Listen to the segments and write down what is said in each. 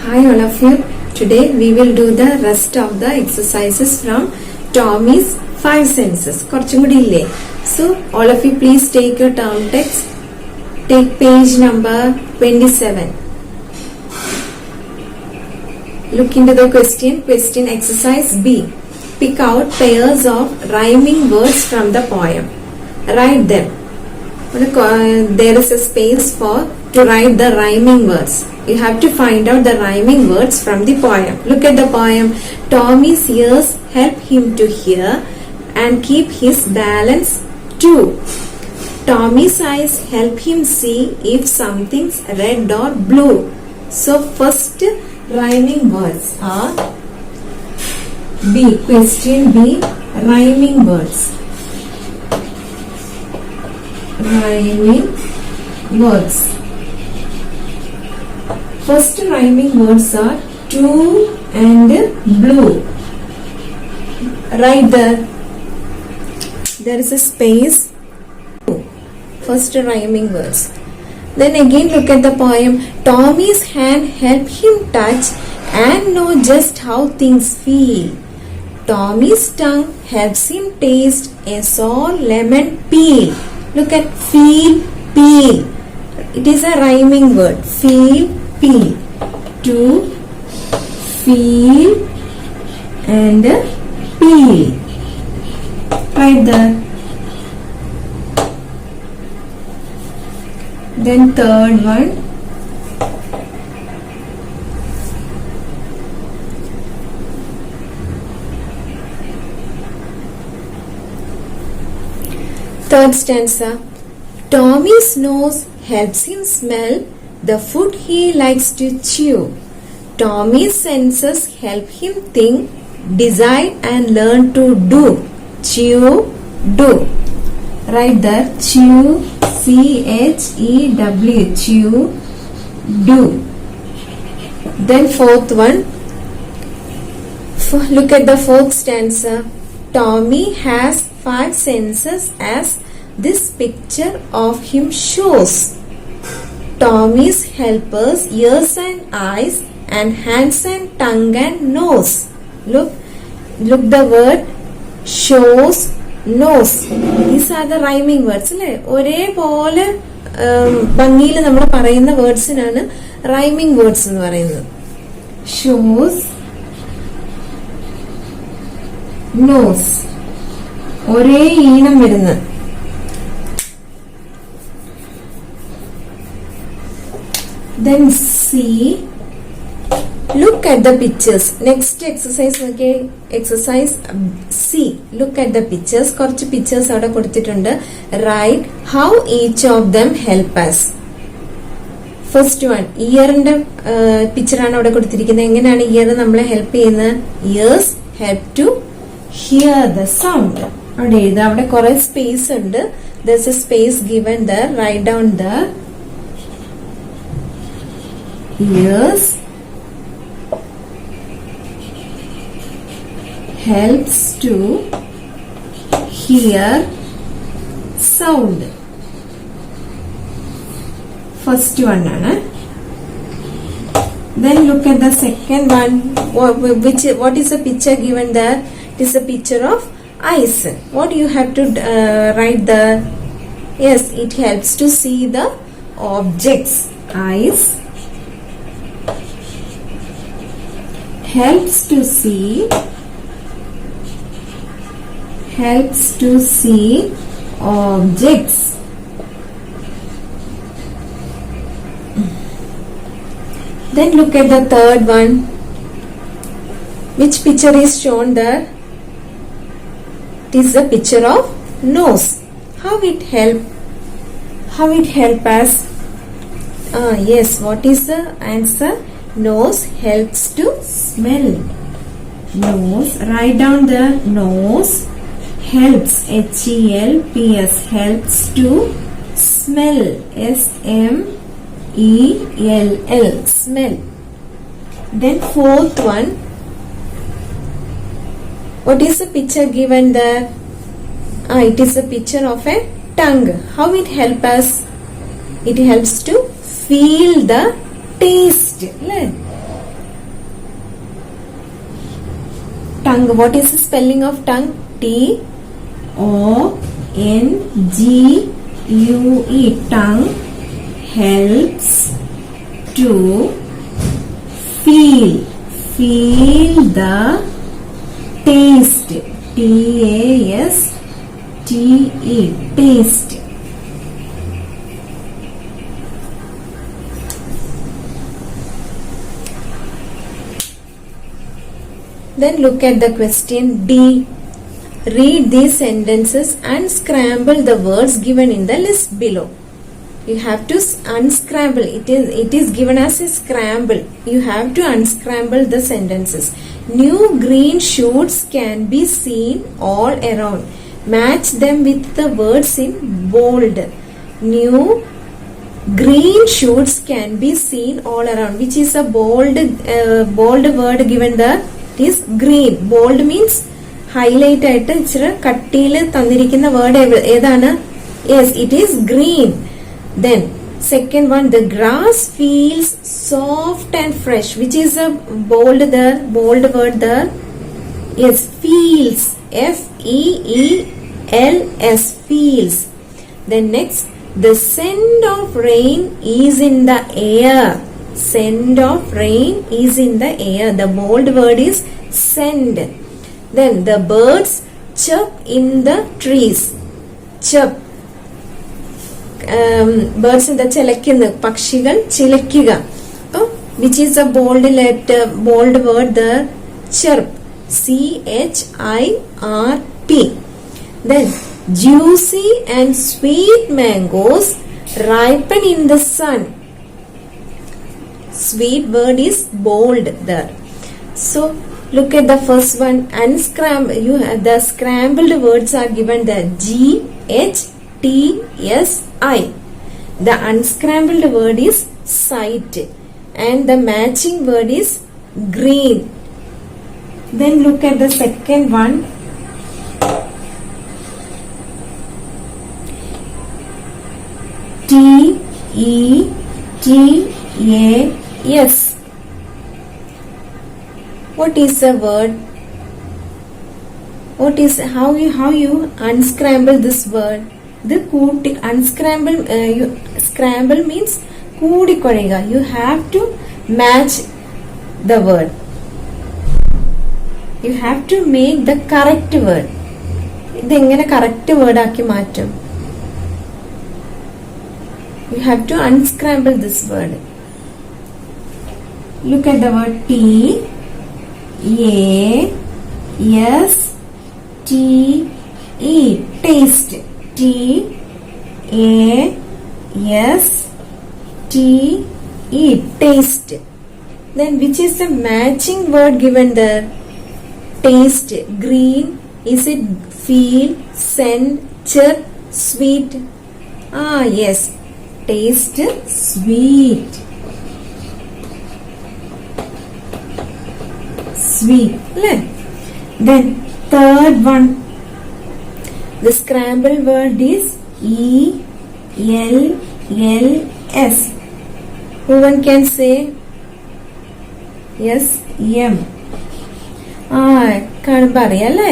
Hi all of you. Today we will do the rest of the exercises from Tommy's 5 senses. കുറച്ചും കൂടി ഇല്ലേ? So all of you please take your term text. Take page number 27. Look into the question. Question exercise B. Pick out pairs of rhyming words from the poem. Write them. There is a space to write the rhyming words. You have to find out the rhyming words from the poem. Look at the poem. Tommy's ears help him to hear and keep his balance too. Tommy's eyes help him see if something's red or blue. So first rhyming words are B. Question B. Rhyming words. Rhyming words. First rhyming words are two and blue. Right there is a space. First rhyming words. Then again look at the poem. Tommy's hand helped him touch and know just how things feel. Tommy's tongue helps him taste a sour lemon peel. Look at feel, peel. It is a rhyming word. Feel, peel. To feel and peel. Right there. Then third one. Third stanza. Tommy's nose helps him smell the food he likes to chew. Tommy's senses help him think, decide and learn to do. Chew, do. Right there. Chew, C-H-E-W. Chew, do. Then fourth one. Look at the fourth stanza. Tommy has 5 senses as this picture of him shows. Tommy's helpers, ears and eyes and hands and tongue and nose. Look the word shows, nose. These are the rhyming words. ഒരേപോലെ ഭംഗിയിൽ നമ്മൾ പറയുന്ന വേർഡ്സിനാണ് rhyming words എന്ന് പറയുന്നത്. Shows, nose, ഒരേ ഈണം വരുന്ന. Then see. Look at the pictures. Next exercise okay. Exercise C. Look at the pictures. കുറച്ച് pictures അവിടെ കൊടുത്തിട്ടുണ്ട്. Write how each of them help us. First one. ഇയറിന്റെ പിക്ചർ ആണ് അവിടെ കൊടുത്തിരിക്കുന്നത്. എങ്ങനെയാണ് ഇയർ നമ്മളെ ഹെൽപ്പ് ചെയ്യുന്നത്? Ears help to hear the sound. അവിടെ എഴുതാം. അവിടെ കുറെ സ്പേസ് ഉണ്ട്. There's a space given there. Write down the ears helps to hear sound. First one ആണ്. Then look at the second one. What is the picture given there? It is a picture of eyes. What you have to write there? Yes, it helps to see the objects. Eyes helps to see objects. Then look at the third one. Which picture is shown there? It is the picture of nose. How it help us? Yes, what is the answer? Nose helps to smell. Nose, write down the nose helps, H-E-L-P-S, helps to smell, S-M-E-L-L, smell. Then fourth one. What is the picture given there? It is a picture of a tongue. How it help us? It helps to feel the taste. tongue. What is the spelling of tongue? T-O-N-G-U-E. Tongue helps to feel the taste. T-A-S-T-E. Taste. Then look at the question D. Read these sentences and scramble the words given in the list below. You have to unscramble. It is given as a scramble. You have to unscramble the sentences. New green shoots can be seen all around. Match them with the words in bold. New green shoots can be seen all around. Which is a bold word given there? It is green. Bold means highlight ആയിട്ട് ഇച്ചിരി കട്ടിയിൽ തന്നിരിക്കുന്ന word ഏതാണ്? Yes, it is green. Then second one, the grass feels soft and fresh. Which is a bold word there? Yes, feels. F-E-E-L-S. Feels. Then next, the scent of rain is in the air. Scent of rain is in the air. The bold word is scent. Then the birds chirp in the trees. Chirp. Birds in the ചിലയ്ക്കുന്ന പക്ഷികൾ ചിലയ്ക്കുക. Which is a bold word there? Chirp. C-H-I-R-P. Then juicy and sweet mangoes ripen in the sun. Sweet word is bold there. So look at the first one. Unscramble. The scrambled words are given there. G-H-T-S-I. The unscrambled word is sight. And the matching word is green. Then look at the second one. T-E-T-A-S. What is the word? How you unscramble this word? The scramble means കൂടിക്കൊഴയുക. You have to match the word. You have to make the correct word. ഇതെങ്ങനെ correct word ആക്കി മാറ്റും? You have to unscramble this word. Look at the word T-A-S-T-E. Taste. T-A-S-T-E. Taste. Then which is the matching word given there? Taste. Green. Is it feel, scent, chirp, sweet? Yes. Taste, sweet. Sweet. Then third one. The scrambled word is E-L-L-S. Who one can say? Yes, M. Kanbariyale.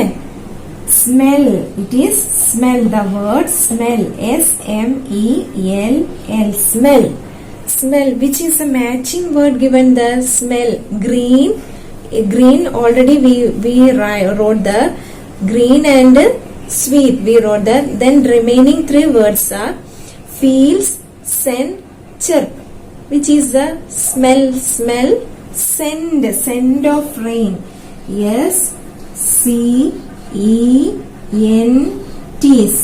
Smell. It is smell. The word smell. S-M-E-L-L. Smell. Smell. Which is a matching word given the smell? Green. Green already we wrote the green and sweet. We wrote that. Then remaining three words are feels, scent, chirp. Which is the smell. Scent of rain. Yes. C-E-N-T.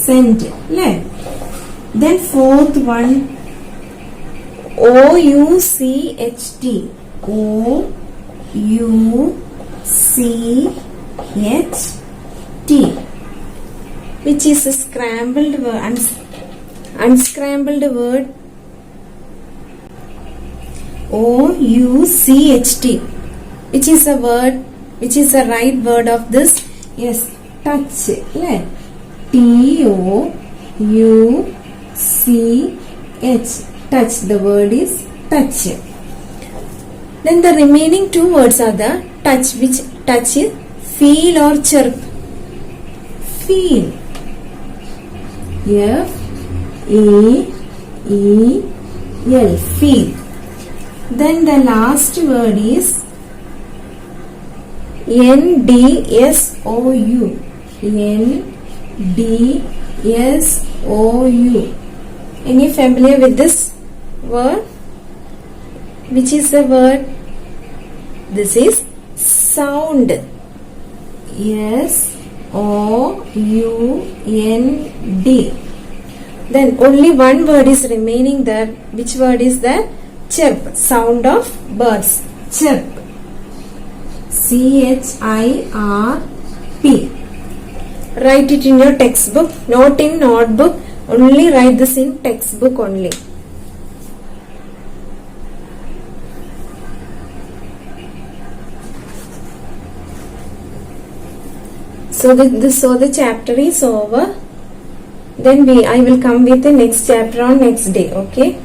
Scent. Then fourth one. O-U-C-H-T. O-U-C-H-T. Which is a scrambled word. Unscrambled word. O-U-C-H-T. Which is a word? Which is the right word of this? Yes, touch. T-O-U-C-H. Touch. The word is touch. Then the remaining two words are the touch. Which touch? Feel or chirp? Feel. F-E-E-L. Feel. Then the last word is N-D-S-O-U. N-D-S-O-U. Any familiar with this word? Which is the word? This is sound. S-O-U-N-D. Then only one word is remaining there. Which word is that? Chirp. Sound of birds. Chirp. C-H-I-R-P. Write it in your textbook, not in notebook. Only write this in textbook only. So the chapter is over. Then I will come with the next chapter on next day. Okay.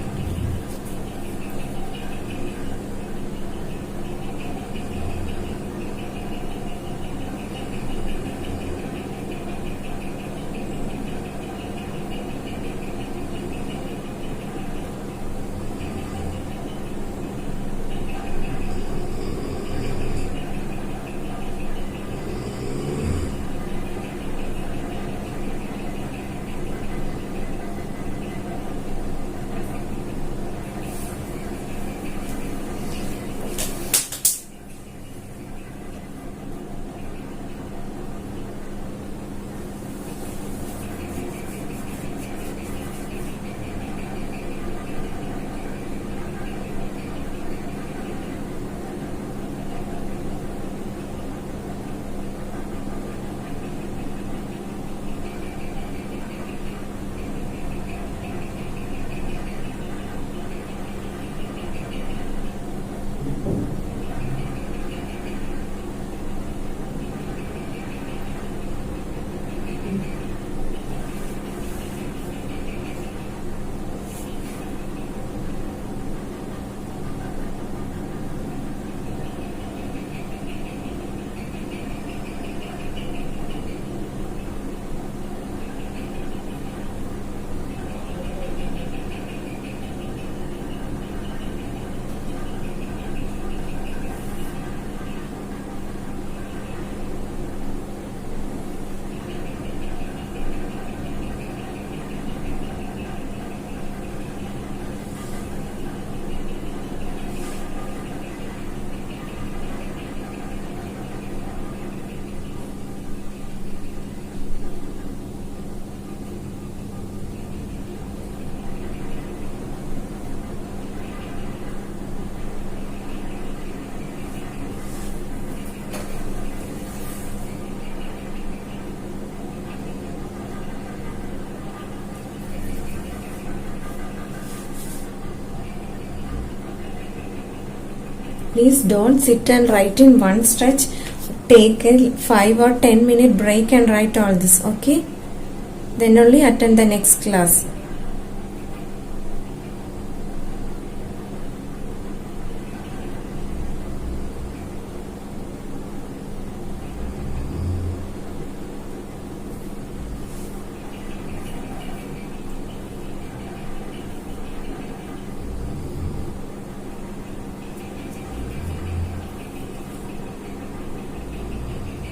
Please don't sit and write in one stretch. Take a 5 or 10 minute break and write all this. Okay? Then only attend the next class.